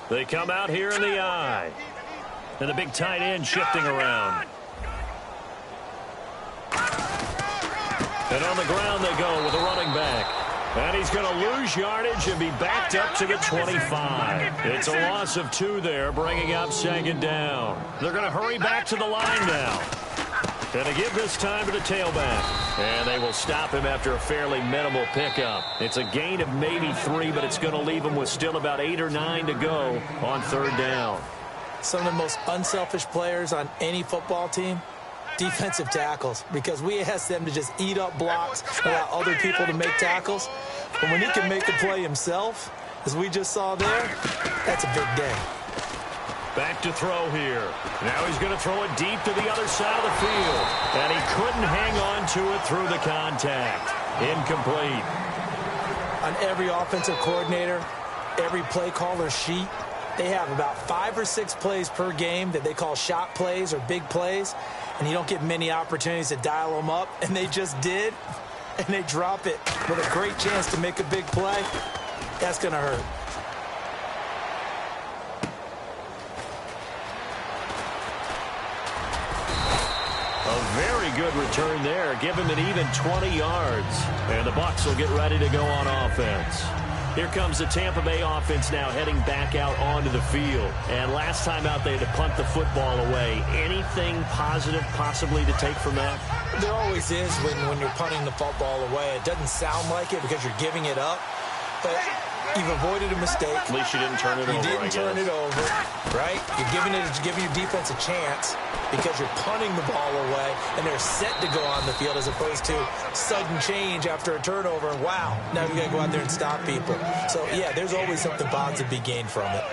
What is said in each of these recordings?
They come out here in the I. And the big tight end shifting around. And on the ground they go with a running back. And he's going to lose yardage and be backed up to the 25. It's a loss of 2 there, bringing up 2nd down. They're going to hurry back to the line now. Going to give this time to the tailback. And they will stop him after a fairly minimal pickup. It's a gain of maybe 3, but it's going to leave him with still about 8 or 9 to go on 3rd down. Some of the most unselfish players on any football team, defensive tackles, because we ask them to just eat up blocks, allow other people to make tackles. But when he can make a play himself, as we just saw there, that's a big day. Back to throw here. Now he's going to throw it deep to the other side of the field. And he couldn't hang on to it through the contact. Incomplete. On every offensive coordinator, every play caller sheet, they have about 5 or 6 plays per game that they call shot plays or big plays. And you don't get many opportunities to dial them up. And they just did. And they drop it with a great chance to make a big play. That's going to hurt. A very good return there. Give him an even 20 yards. And the Bucs will get ready to go on offense. Here comes the Tampa Bay offense now heading back out onto the field. And last time out they had to punt the football away. Anything positive possibly to take from that? There always is when you're punting the football away. It doesn't sound like it because you're giving it up. But you've avoided a mistake. At least you didn't turn it over, You didn't turn it over, right? You're giving your defense a chance because you're punting the ball away, and they're set to go on the field as opposed to sudden change after a turnover. And wow, now you got to go out there and stop people. So, yeah, there's always something positive to be gained from it.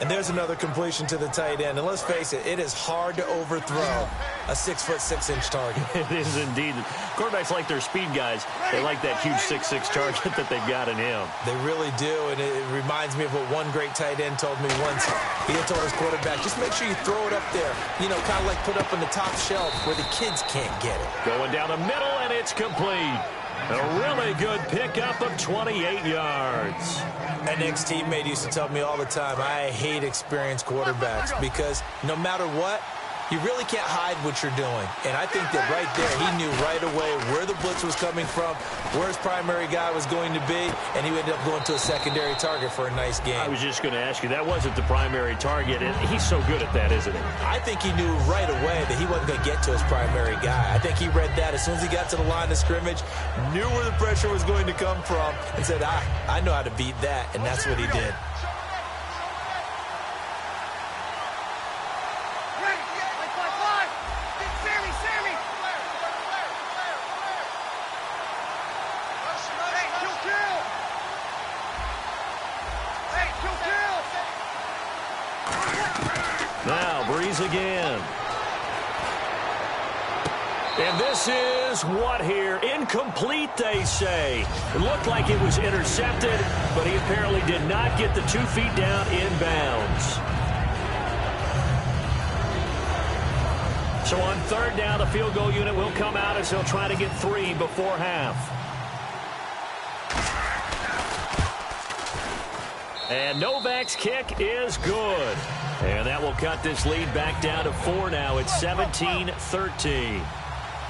And there's another completion to the tight end. And let's face it, it is hard to overthrow a 6'6" target. It is indeed. Quarterbacks like their speed guys. They like that huge 6'6" target that they've got in him. They really do, and it reminds me of what one great tight end told me once. He had told his quarterback, just make sure you throw it up there, you know, kind of like put up on the top shelf where the kids can't get it. Going down the middle, and it's complete. A really good pickup of 28 yards. An ex-teammate used to tell me all the time, I hate experienced quarterbacks because no matter what, you really can't hide what you're doing. And I think that right there, he knew right away where the blitz was coming from, where his primary guy was going to be, and he ended up going to a secondary target for a nice game. I was just going to ask you, that wasn't the primary target, and he's so good at that, isn't he? I think he knew right away that he wasn't going to get to his primary guy. I think he read that as soon as he got to the line of scrimmage, knew where the pressure was going to come from, and said, I know how to beat that, and that's what he did. Again. And this is what here? Incomplete, they say. It looked like it was intercepted, but he apparently did not get the 2 feet down inbounds. So on 3rd down, the field goal unit will come out as he'll try to get 3 before half. And Novak's kick is good. And that will cut this lead back down to 4 now. It's 17-13.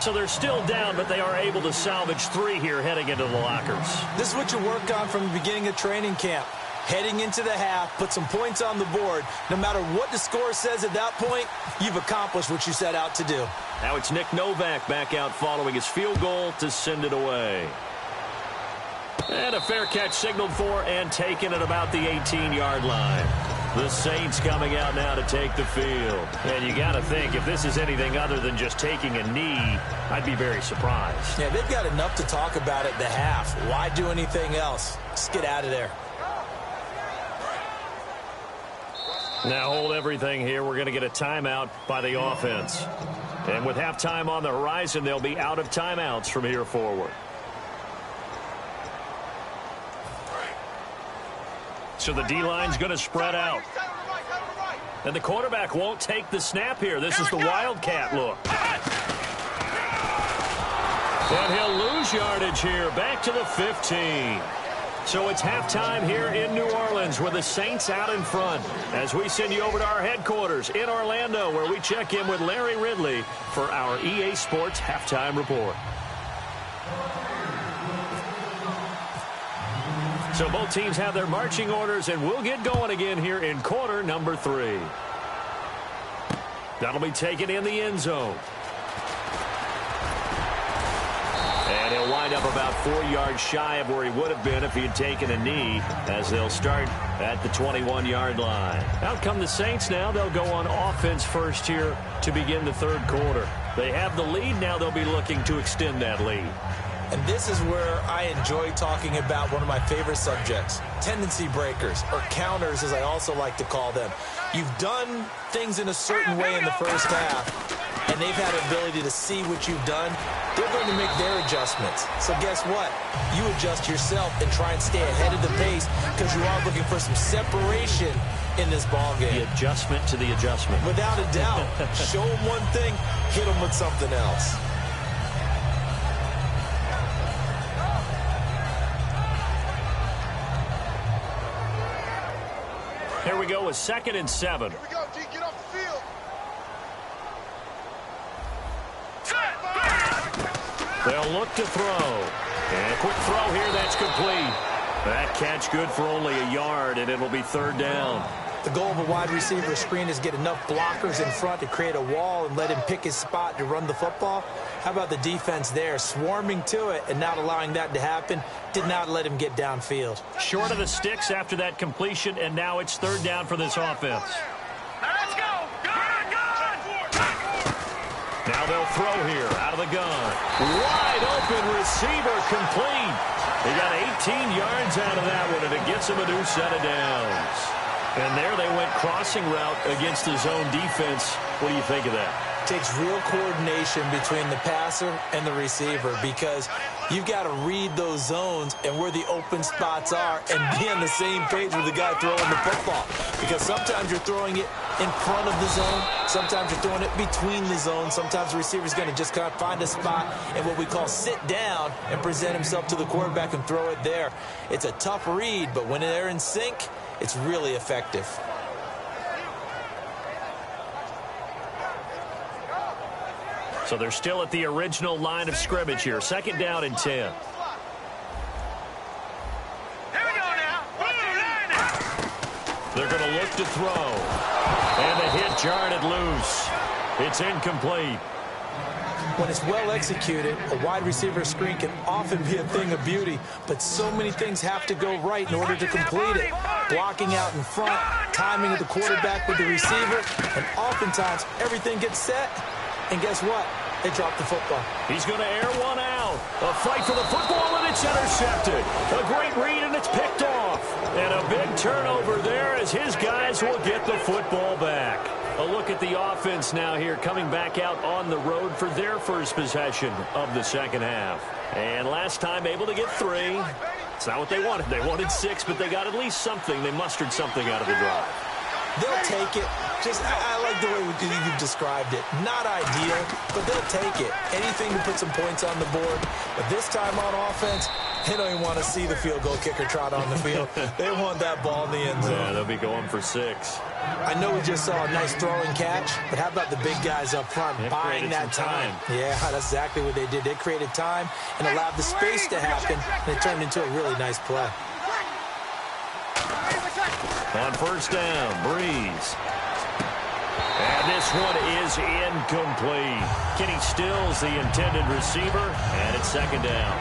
So they're still down, but they are able to salvage 3 here heading into the lockers. This is what you work on from the beginning of training camp. Heading into the half, put some points on the board. No matter what the score says at that point, you've accomplished what you set out to do. Now it's Nick Novak back out following his field goal to send it away. And a fair catch signaled for and taken at about the 18-yard line. The Saints coming out now to take the field. And you got to think, if this is anything other than just taking a knee, I'd be very surprised. Yeah, they've got enough to talk about at the half. Why do anything else? Just get out of there. Now hold everything here. We're going to get a timeout by the offense. And with halftime on the horizon, they'll be out of timeouts from here forward. So the D-line's going to spread out. And the quarterback won't take the snap here. This is the Wildcat look. And he'll lose yardage here. Back to the 15. So it's halftime here in New Orleans with the Saints out in front as we send you over to our headquarters in Orlando where we check in with Larry Ridley for our EA Sports Halftime Report. So both teams have their marching orders, and we'll get going again here in quarter number 3. That'll be taken in the end zone. And he'll wind up about 4 yards shy of where he would have been if he had taken a knee, as they'll start at the 21-yard line. Out come the Saints now. They'll go on offense first here to begin the third quarter. They have the lead. Now they'll be looking to extend that lead. And this is where I enjoy talking about one of my favorite subjects, tendency breakers, or counters as I also like to call them. You've done things in a certain way in the first half, and they've had an ability to see what you've done. They're going to make their adjustments. So guess what? You adjust yourself and try and stay ahead of the pace because you are looking for some separation in this ball game. The adjustment to the adjustment. Without a doubt. Show them one thing, hit them with something else. Here we go with 2nd and 7. Here we go, G. Get off the field. They'll look to throw. And a quick throw here. That's complete. That catch good for only a yard, and it'll be 3rd down. The goal of a wide receiver screen is get enough blockers in front to create a wall and let him pick his spot to run the football. How about the defense there, swarming to it and not allowing that to happen? Did not let him get downfield. Short of the sticks after that completion, and now it's 3rd down for this offense. Let's go. Now they'll throw here out of the gun. Wide open receiver complete. He got 18 yards out of that one, and it gets him a new set of downs. And there they went crossing route against the zone defense. What do you think of that? Takes real coordination between the passer and the receiver because you've got to read those zones and where the open spots are and be on the same page with the guy throwing the football. Because sometimes you're throwing it in front of the zone. Sometimes you're throwing it between the zones. Sometimes the receiver's going to just kind of find a spot and what we call sit down and present himself to the quarterback and throw it there. It's a tough read, but when they're in sync, it's really effective. So they're still at the original line of scrimmage here. 2nd down and 10. Here we go now. They're going to look to throw. And the hit jarred it loose. It's incomplete. When it's well executed, a wide receiver screen can often be a thing of beauty, but so many things have to go right in order to complete it. Blocking out in front, timing of the quarterback with the receiver, and oftentimes everything gets set, and guess what? They drop the football. He's going to air one out. A fight for the football, and it's intercepted. A great read, and it's picked off. And a big turnover there as his guys will get the football back. A look at the offense now here, coming back out on the road for their first possession of the second half. And last time able to get 3. It's not what they wanted. They wanted 6, but they got at least something. They mustered something out of the drive. They'll take it. I like the way you've described it. Not ideal, but they'll take it. Anything to put some points on the board. But this time on offense, they don't even want to see the field goal kicker trot on the field. They want that ball in the end zone. Yeah, they'll be going for 6. I know we just saw a nice throwing catch, but how about the big guys up front buying that time? Yeah, that's exactly what they did. They created time and allowed the space to happen, and it turned into a really nice play. On 1st down, Breeze. And this one is incomplete. Kenny Stills, the intended receiver, and it's 2nd down.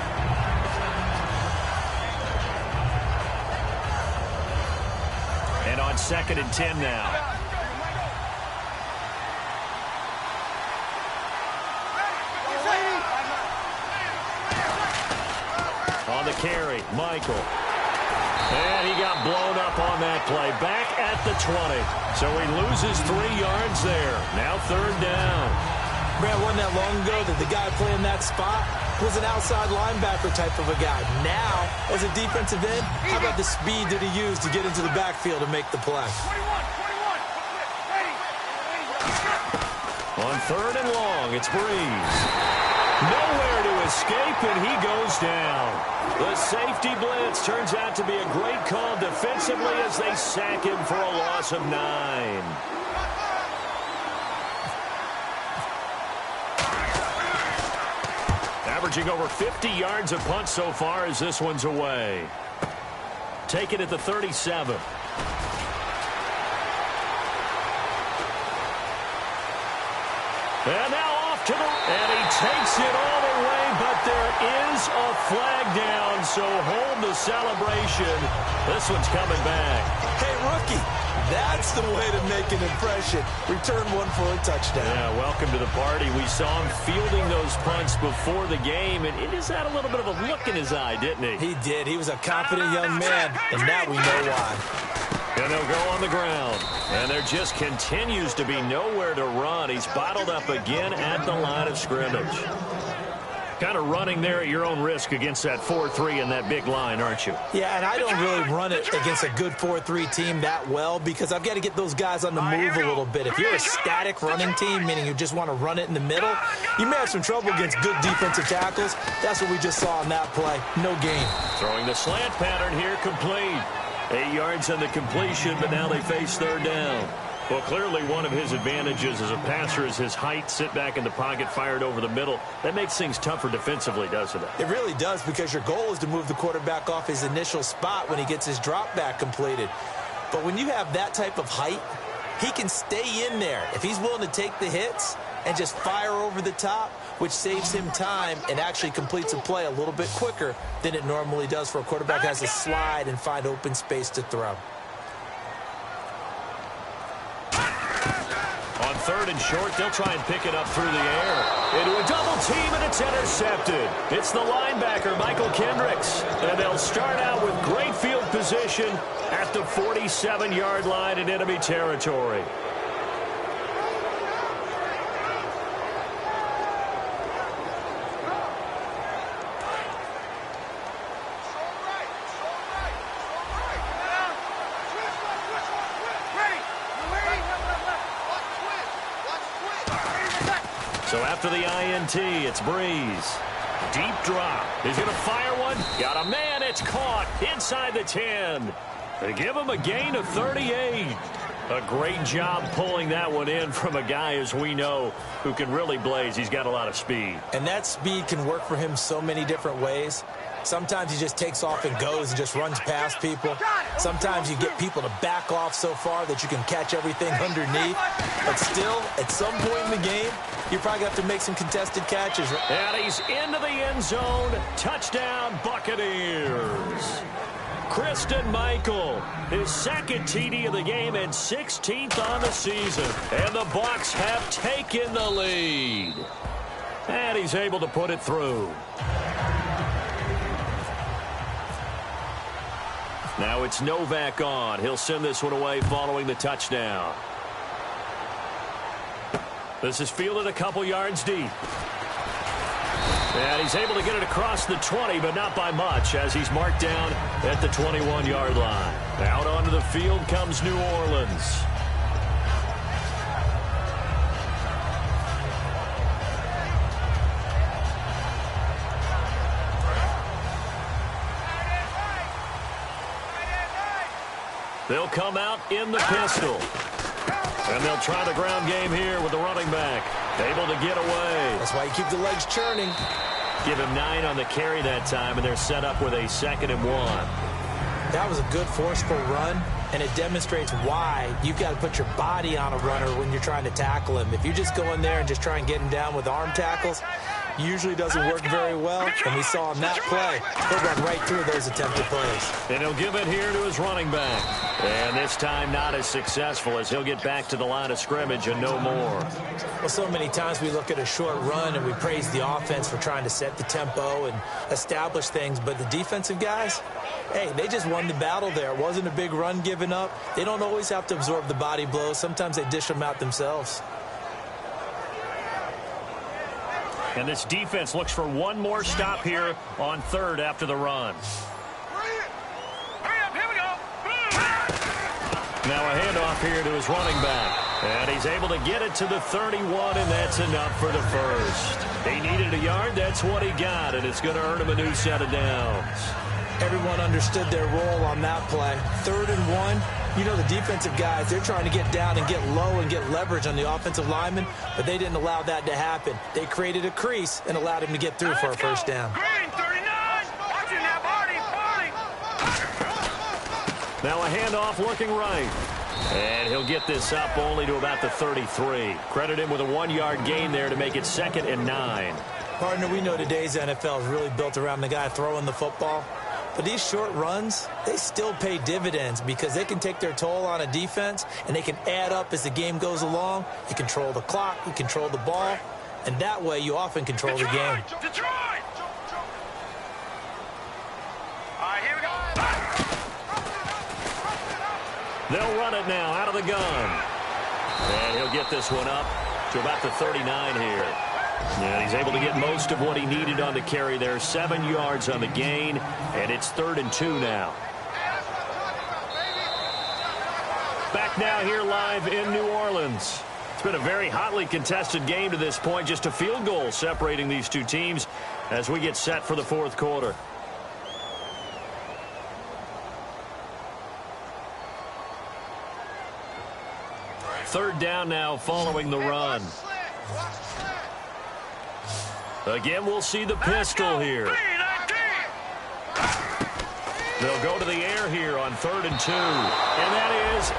And on 2nd and 10 now. On the carry, Michael. And he got blown up on that play. Back at the 20. So he loses 3 yards there. Now 3rd down. Brad, wasn't that long ago that the guy playing that spot was an outside linebacker type of a guy. Now, as a defensive end, how about the speed that he used to get into the backfield and make the play? On 3rd and long, it's Breeze. Nowhere to escape, and he goes down. The safety blitz turns out to be a great call defensively as they sack him for a loss of 9. Averaging over 50 yards a punt so far as this one's away. Take it at the 37. And now off to the... And he takes it all the way, but there is a flag down, so hold the celebration. This one's coming back. Hey, rookie, that's the way to make an impression. Return one for a touchdown. Yeah, welcome to the party. We saw him fielding those punts before the game, and it just had a little bit of a look in his eye, didn't he? He did. He was a confident young man, and now we know why. And they'll go on the ground. And there just continues to be nowhere to run. He's bottled up again at the line of scrimmage. Kind of running there at your own risk against that 4-3 and that big line, aren't you? Yeah, and I don't really run it against a good 4-3 team that well because I've got to get those guys on the move a little bit. If you're a static running team, meaning you just want to run it in the middle, you may have some trouble against good defensive tackles. That's what we just saw on that play. No gain. Throwing the slant pattern here, complete. 8 yards on the completion, but now they face third down. Well, clearly one of his advantages as a passer is his height, sit back in the pocket, fired over the middle. That makes things tougher defensively, doesn't it? It really does because your goal is to move the quarterback off his initial spot when he gets his drop back completed. But when you have that type of height, he can stay in there. If he's willing to take the hits and just fire over the top, which saves him time and actually completes a play a little bit quicker than it normally does for a quarterback who has to slide and find open space to throw. On third and short, they'll try and pick it up through the air. Into a double team, and it's intercepted. It's the linebacker, Michael Kendricks. And they'll start out with great field position at the 47-yard line in enemy territory. So after the INT, it's Breeze. Deep drop. He's going to fire one. Got a man. It's caught inside the 10. They give him a gain of 38. A great job pulling that one in from a guy, as we know, who can really blaze. He's got a lot of speed. And that speed can work for him so many different ways. Sometimes he just takes off and goes and just runs past people. Sometimes you get people to back off so far that you can catch everything underneath. But still, at some point in the game, you probably have to make some contested catches. And he's into the end zone. Touchdown, Buccaneers. Christian Michael, his second TD of the game and 16th on the season. And the Bucs have taken the lead. And he's able to put it through. Now it's Novak on. He'll send this one away following the touchdown. This is fielded a couple yards deep. And he's able to get it across the 20, but not by much, as he's marked down at the 21-yard line. Out onto the field comes New Orleans. They'll come out in the pistol. And they'll try the ground game here with the running back. Able to get away. That's why you keep the legs churning. Give him 9 on the carry that time, and they're set up with a 2nd and 1. That was a good forceful run, and it demonstrates why you've got to put your body on a runner when you're trying to tackle him. If you just go in there and just try and get him down with arm tackles, usually doesn't work very well, and we saw on that play, he'll run right through those attempted plays. And he'll give it here to his running back. And this time not as successful as he'll get back to the line of scrimmage and no more. Well, so many times we look at a short run and we praise the offense for trying to set the tempo and establish things, but the defensive guys, hey, they just won the battle there. It wasn't a big run given up. They don't always have to absorb the body blows. Sometimes they dish them out themselves. And this defense looks for one more stop here on third after the run. Hurry up, here we go. Now a handoff here to his running back. And he's able to get it to the 31, and that's enough for the first. He needed a yard. That's what he got, and it's going to earn him a new set of downs. Everyone understood their role on that play. 3rd and 1. You know the defensive guys, they're trying to get down and get low and get leverage on the offensive lineman, but they didn't allow that to happen. They created a crease and allowed him to get through for a first down. Green, 39. Watching that party. Now a handoff looking right. And he'll get this up only to about the 33. Credit him with a 1-yard gain there to make it 2nd and 9. Partner, we know today's NFL is really built around the guy throwing the football. But these short runs, they still pay dividends because they can take their toll on a defense and they can add up as the game goes along. You control the clock, you control the ball, and that way you often control the game. Detroit! All right, here we go. They'll run it now out of the gun. And he'll get this one up to about the 39 here. And he's able to get most of what he needed on the carry there. 7 yards on the gain, and it's 3rd and 2 now. Back now here live in New Orleans. It's been a very hotly contested game to this point. Just a field goal separating these two teams as we get set for the 4th quarter. Third down now following the run. Again, we'll see the pistol here. They'll go to the air here on 3rd and 2. And that is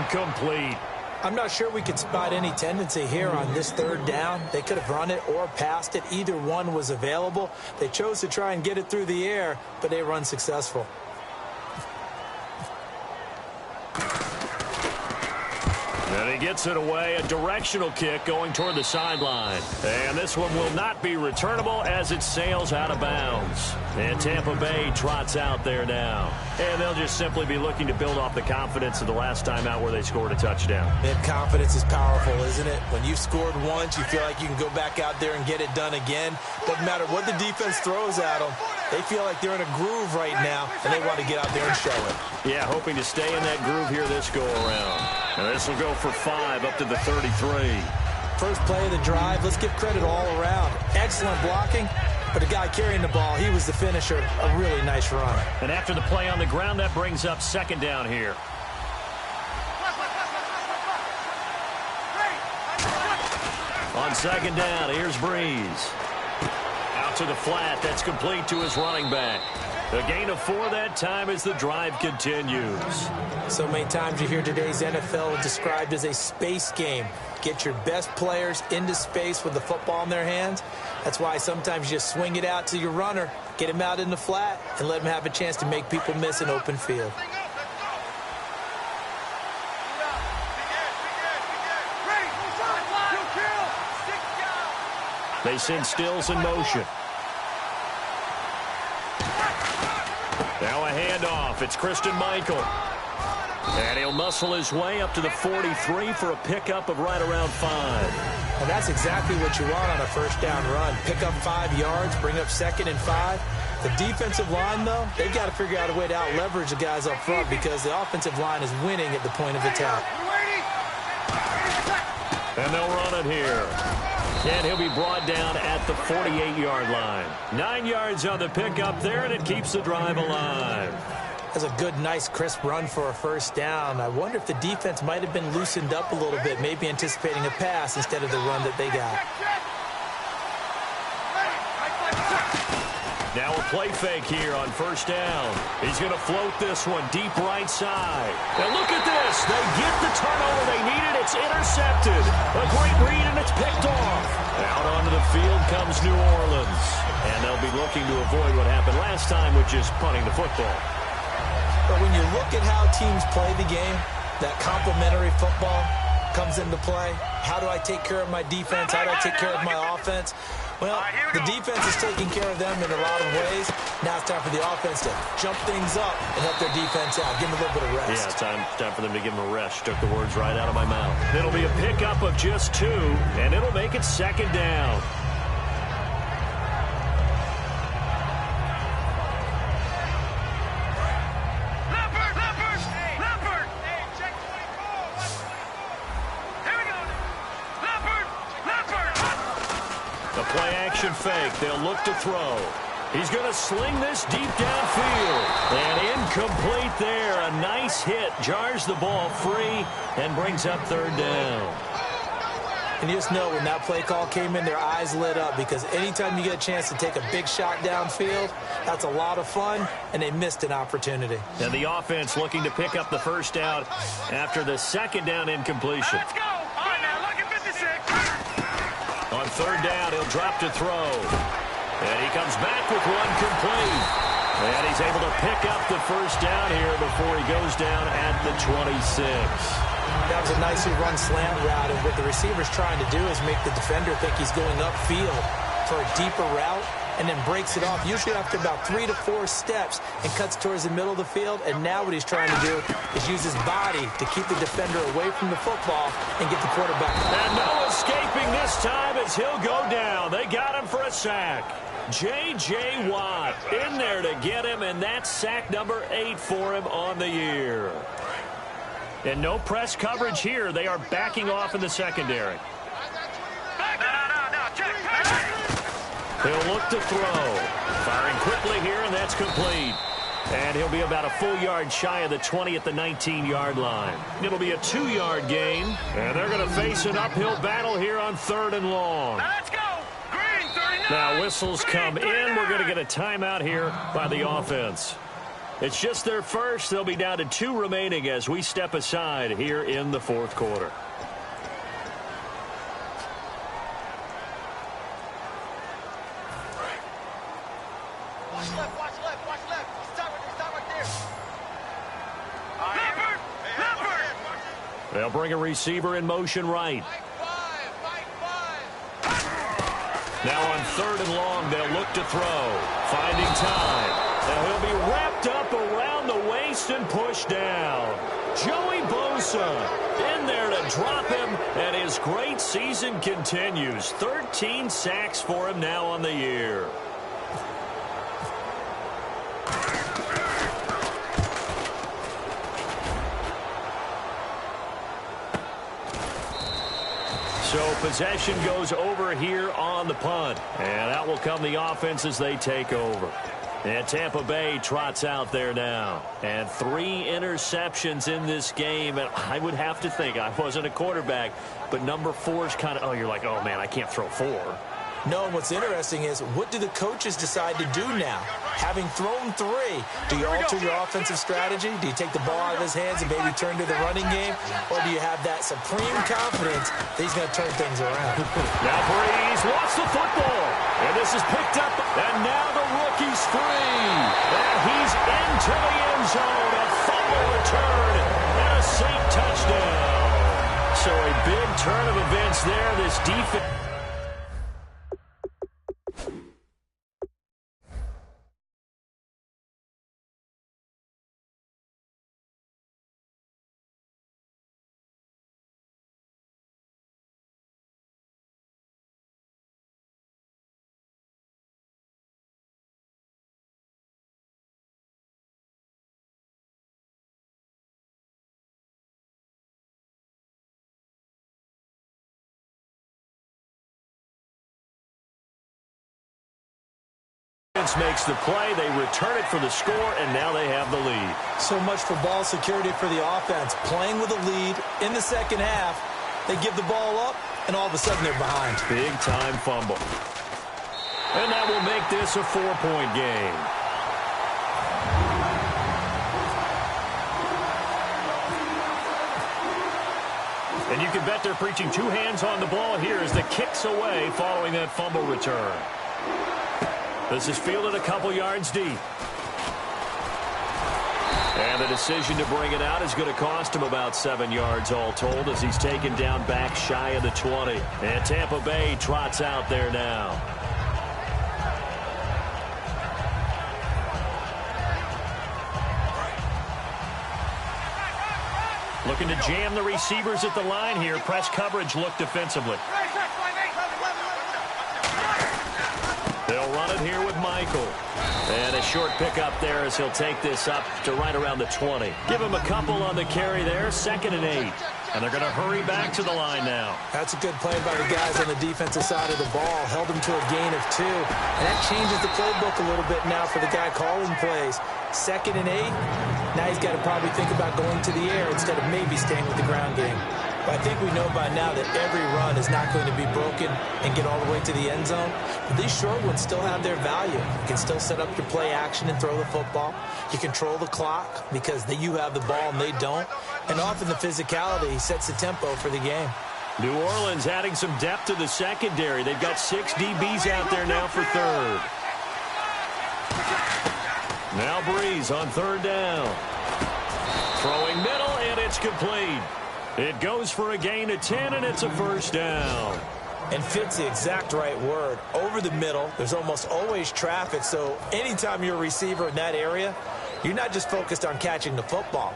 incomplete. I'm not sure we could spot any tendency here on this 3rd down. They could have run it or passed it. Either one was available. They chose to try and get it through the air, but they were unsuccessful. And he gets it away, a directional kick going toward the sideline. And this one will not be returnable as it sails out of bounds. And Tampa Bay trots out there now. And they'll just simply be looking to build off the confidence of the last time out where they scored a touchdown. And confidence is powerful, isn't it? When you've scored once, you feel like you can go back out there and get it done again. Doesn't matter what the defense throws at them. They feel like they're in a groove right now, and they want to get out there and show it. Yeah, hoping to stay in that groove here this go-around. And this will go for 5 up to the 33. First play of the drive, let's give credit all around. Excellent blocking, but the guy carrying the ball, he was the finisher. A really nice run. And after the play on the ground, that brings up 2nd down here. On 2nd down, here's Breeze. Out to the flat, that's complete to his running back. A gain of 4 that time as the drive continues. So many times you hear today's NFL described as a space game. Get your best players into space with the football in their hands. That's why sometimes you just swing it out to your runner, get him out in the flat, and let him have a chance to make people miss an open field. They send Stills in motion. Now a handoff. It's Christian Michael. And he'll muscle his way up to the 43 for a pickup of right around 5. And that's exactly what you want on a first down run. Pick up 5 yards, bring up 2nd and 5. The defensive line, though, they've got to figure out a way to out-leverage the guys up front because the offensive line is winning at the point of attack. And they'll run it here. And he'll be brought down at the 48-yard line. 9 yards on the pickup there, and it keeps the drive alive. That's a good, nice, crisp run for a first down. I wonder if the defense might have been loosened up a little bit, maybe anticipating a pass instead of the run that they got. Now a play fake here on first down. He's going to float this one deep right side. And look at this. They get the turnover they needed. It's intercepted. A great read, and it's picked off. Out onto the field comes New Orleans. And they'll be looking to avoid what happened last time, which is punting the football. But when you look at how teams play the game, that complementary football comes into play. How do I take care of my defense? How do I take care of my offense? Well, the defense is taking care of them in a lot of ways. Now it's time for the offense to jump things up and help their defense out. Give them a little bit of rest. Yeah, time for them to give them a rest. Took the words right out of my mouth. It'll be a pickup of just 2, and it'll make it 2nd down. Leopard! Hey, check 24! Here play action fake. They'll look to throw. He's going to sling this deep downfield. And incomplete there. A nice hit. Jars the ball free and brings up third down. And you just know when that play call came in, their eyes lit up, because anytime you get a chance to take a big shot downfield, that's a lot of fun, and they missed an opportunity. And the offense looking to pick up the first down after the second down incompletion. Let's go. All right, now, look at 56. On third down, he'll drop to throw. And he comes back with one complete. And he's able to pick up the first down here before he goes down at the 26. That was a nicely run slant route, and what the receiver's trying to do is make the defender think he's going upfield for a deeper route, and then breaks it off, usually after about 3 to 4 steps, and cuts towards the middle of the field. And now what he's trying to do is use his body to keep the defender away from the football and get the quarterback. And no escaping this time as he'll go down. They got him for a sack. J.J. Watt in there to get him, and that's sack number 8 for him on the year. And no press coverage here. They are backing off in the secondary. No, check. He'll look to throw. Firing quickly here, and that's complete. And he'll be about a full yard shy of the 20 at the 19-yard line. It'll be a 2-yard gain, and they're going to face an uphill battle here on third and long. Now let's go. Green, 39. Now whistles come in. We're going to get a timeout here by the offense. It's just their first. They'll be down to 2 remaining as we step aside here in the fourth quarter. Watch left. Stop right there. Leopard. They'll bring a receiver in motion right. Now on third and long, they'll look to throw. Finding time. Now he'll be wrapped up around the waist and pushed down. Joey Bosa in there to drop him, and his great season continues. 13 sacks for him now on the year. So possession goes over here on the punt. And out will come the offense as they take over. And Tampa Bay trots out there now. And 3 interceptions in this game. And I would have to think, I wasn't a quarterback, but number 4 is kind of, oh, you're like, oh, man, I can't throw 4. No, and what's interesting is, what do the coaches decide to do now? Having thrown 3, do you alter your offensive strategy? Do you take the ball out of his hands and maybe turn to the running game? Or do you have that supreme confidence that he's going to turn things around? Now Breeze lost the football. And this is picked up. And now the rookie's free. And he's into the end zone. A fumble return. And a safe touchdown. So a big turn of events there. This defense. Makes the play, they return it for the score, and now they have the lead. So much for ball security for the offense. Playing with a lead in the second half, they give the ball up, and all of a sudden they're behind. Big time fumble. And that will make this a 4-point game. And you can bet they're preaching 2 hands on the ball here as the kick's away following that fumble return. This is fielded a couple yards deep. And the decision to bring it out is going to cost him about 7 yards all told as he's taken down back shy of the 20. And Tampa Bay trots out there now. Looking to jam the receivers at the line here. Press coverage look defensively. They'll run it here with Michael. And a short pickup there as he'll take this up to right around the 20. Give him a couple on the carry there. 2nd and 8. And they're going to hurry back to the line now. That's a good play by the guys on the defensive side of the ball. Held them to a gain of 2. And that changes the playbook a little bit now for the guy calling plays. 2nd and 8. Now he's got to probably think about going to the air instead of maybe staying with the ground game. But I think we know by now that every run is not going to be broken and get all the way to the end zone. But these short ones still have their value. You can still set up your play action and throw the football. You control the clock because you have the ball and they don't. And often the physicality sets the tempo for the game. New Orleans adding some depth to the secondary. They've got 6 DBs out there now for 3rd. Now Breeze on 3rd down. Throwing middle, and it's complete. It goes for a gain of 10, and it's a 1st down. And fits the exact right word. Over the middle, there's almost always traffic, so anytime you're a receiver in that area, you're not just focused on catching the football.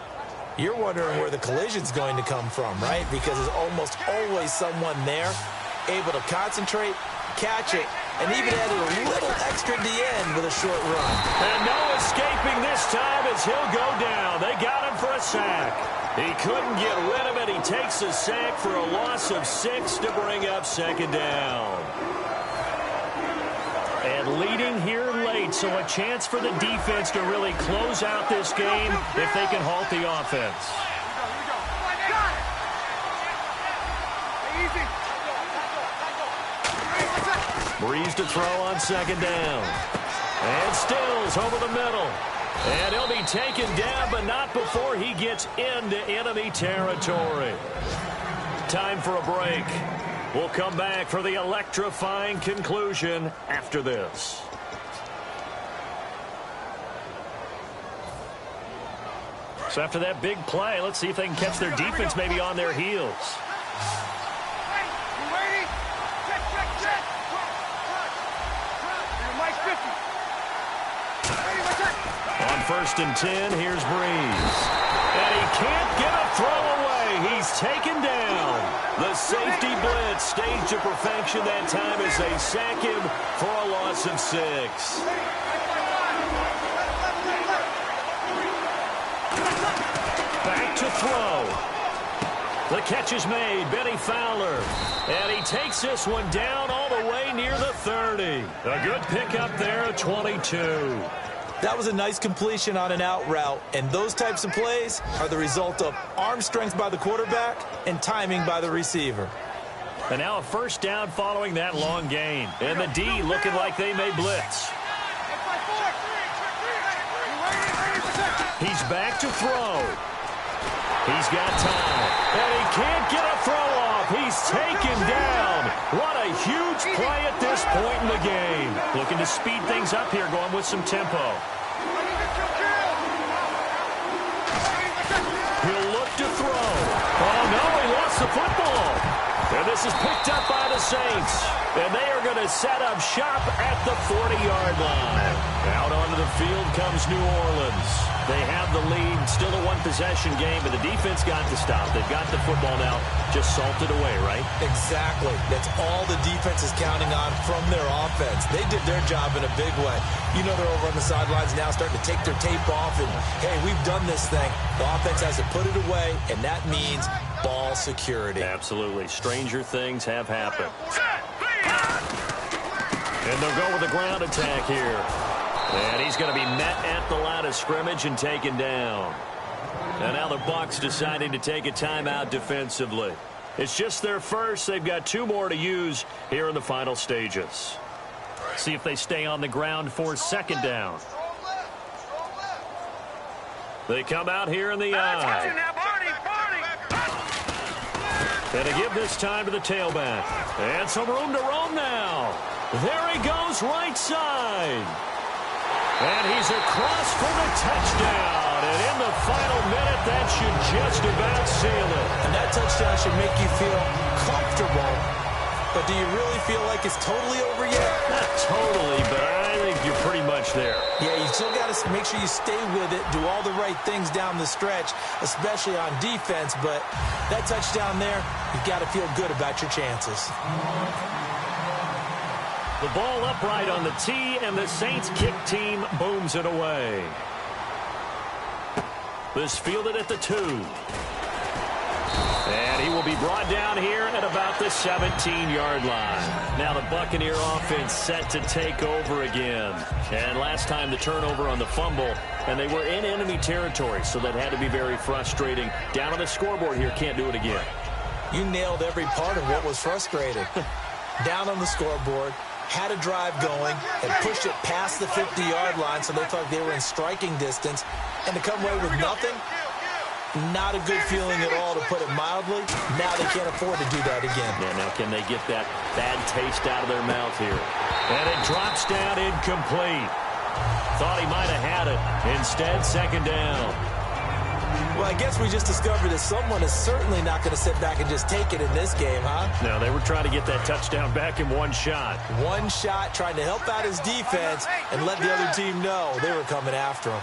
You're wondering where the collision's going to come from, right? Because there's almost always someone there able to concentrate, catch it, and even added a little extra at the end with a short run. And no escaping this time as he'll go down. They got him for a sack. He couldn't get rid of it. He takes a sack for a loss of 6 to bring up 2nd down. And leading here late, so a chance for the defense to really close out this game if they can halt the offense. Breeze to throw on 2nd down. And Stills over the middle. And he'll be taken down, but not before he gets into enemy territory. Time for a break. We'll come back for the electrifying conclusion after this. So after that big play, let's see if they can catch their defense maybe on their heels. On 1st and 10, here's Breeze. And he can't get a throw away. He's taken down. The safety blitz staged to perfection that time as they sack him for a loss of 6. Back to throw. The catch is made. Benny Fowler. And he takes this one down all the way near the 30. A good pickup there at 22. That was a nice completion on an out route, and those types of plays are the result of arm strength by the quarterback and timing by the receiver. And now a 1st down following that long gain. And the D looking like they may blitz. He's back to throw. He's got time. And he can't get a throw off. He's taken down. What a huge play at this point in the game. Looking to speed things up here, going with some tempo. He'll look to throw. Oh, no, he lost the football. And this is picked up by the Saints. And they are going to set up shop at the 40-yard line. Out onto the field comes New Orleans. They have the lead, still a one-possession game, but the defense got to stop. They've got the football now, just salted away, right? Exactly. That's all the defense is counting on from their offense. They did their job in a big way. You know they're over on the sidelines now starting to take their tape off, and, hey, we've done this thing. The offense has to put it away, and that means ball security. Absolutely. Stranger things have happened. And they'll go with a ground attack here. And he's going to be met at the line of scrimmage and taken down. And now the Bucs deciding to take a timeout defensively. It's just their first. They've got 2 more to use here in the final stages. See if they stay on the ground for 2nd down. They come out here in the eye. And to give this time to the tailback. And some room to roam now. There he goes, right side. And he's across for the touchdown. And in the final minute, that should just about seal it. And that touchdown should make you feel comfortable. But do you really feel like it's totally over yet? Not totally, but I think you're pretty much there. Yeah, you still got to make sure you stay with it, do all the right things down the stretch, especially on defense. But that touchdown there, you've got to feel good about your chances. The ball upright on the tee, and the Saints kick team booms it away. This fielded at the 2. And he will be brought down here at about the 17-yard line. Now the Buccaneer offense set to take over again. And last time the turnover on the fumble, and they were in enemy territory, so that had to be very frustrating. Down on the scoreboard here, can't do it again. You nailed every part of what was frustrating. Down on the scoreboard, had a drive going, and pushed it past the 50-yard line so they thought they were in striking distance. And to come away with nothing, not a good feeling at all, to put it mildly. Now they can't afford to do that again. Yeah, now can they get that bad taste out of their mouth here? And it drops down incomplete. Thought he might have had it. Instead, second down. Well, I guess we just discovered that someone is certainly not going to sit back and just take it in this game, huh? No, they were trying to get that touchdown back in one shot. One shot, trying to help out his defense and let the other team know they were coming after him.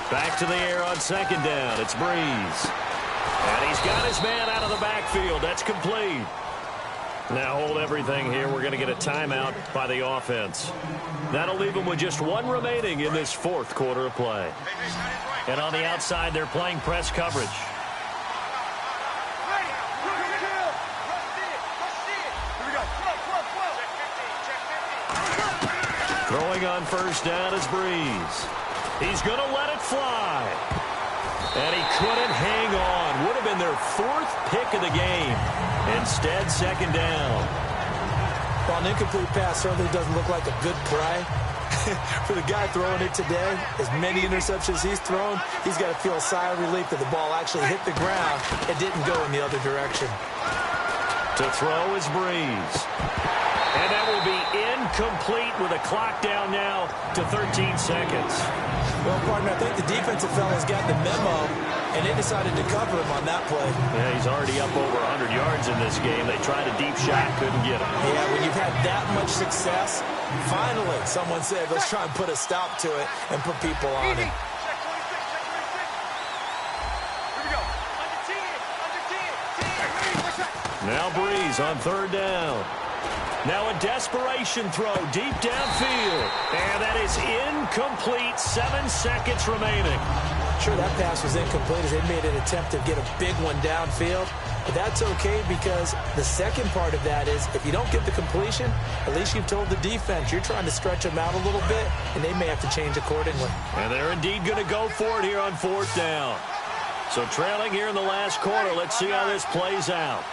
Back to the air on second down. It's Breeze. And he's got his man out of the backfield. That's complete. Now hold everything here. We're going to get a timeout by the offense. That'll leave them with just one remaining in this fourth quarter of play. And on the outside, they're playing press coverage. Throwing on first down is Breeze. He's going to let it fly. And he couldn't hang on. Would have been their fourth pick of the game. Instead, second down. Well, an incomplete pass certainly doesn't look like a good play. For the guy throwing it today, as many interceptions he's thrown, he's got to feel a sigh of relief that the ball actually hit the ground and didn't go in the other direction. To throw is Breeze. And that will be incomplete with a clock down now to 13 seconds. Well, partner, I think the defensive fellas got the memo, and they decided to cover him on that play. Yeah, he's already up over 100 yards in this game. They tried a deep shot, couldn't get him. Yeah, when you've had that much success, finally someone said, let's try and put a stop to it and put people on it. Now Breeze on third down. Now a desperation throw deep downfield. And that is incomplete. 7 seconds remaining. Sure, that pass was incomplete as they made an attempt to get a big one downfield. But that's okay because the second part of that is if you don't get the completion, at least you've told the defense you're trying to stretch them out a little bit, and they may have to change accordingly. And they're indeed going to go for it here on fourth down. So trailing here in the last quarter. Let's see how this plays out.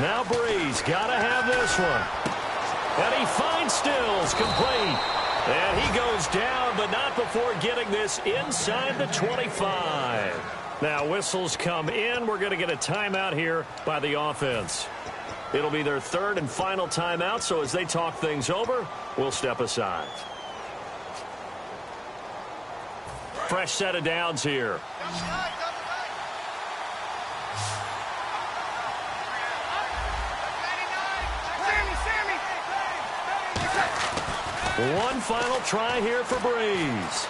Now Breeze got to have this one. And he finds Stills complete. And he goes down, but not before getting this inside the 25. Now whistles come in. We're going to get a timeout here by the offense. It'll be their third and final timeout, so as they talk things over, we'll step aside. Fresh set of downs here. One final try here for Breeze.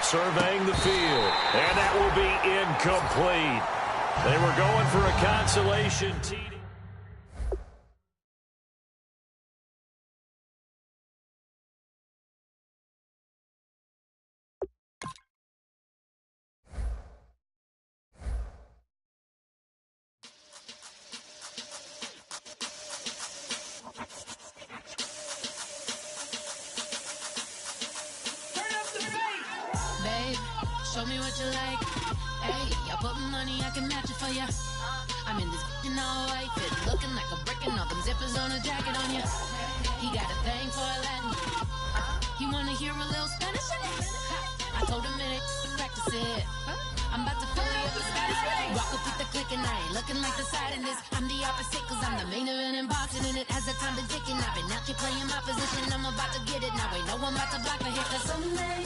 Surveying the field. And that will be incomplete. They were going for a consolation TD. Show me what you like. Hey, I put money, I can match it for ya. I'm in this all white fit, looking like a brick and all them zippers on a jacket on ya. He got a thing for a Latin. He wanna hear a little Spanish in it. I told him it to practice it. I'm about to fill it up with Spanish. Rock up with the click and I ain't looking like the side in this. I'm the opposite cause I'm the main event in boxing and it has the time been ticking. I've been out here playing my position. I'm about to get it now. Ain't no one about to block my hit cause someday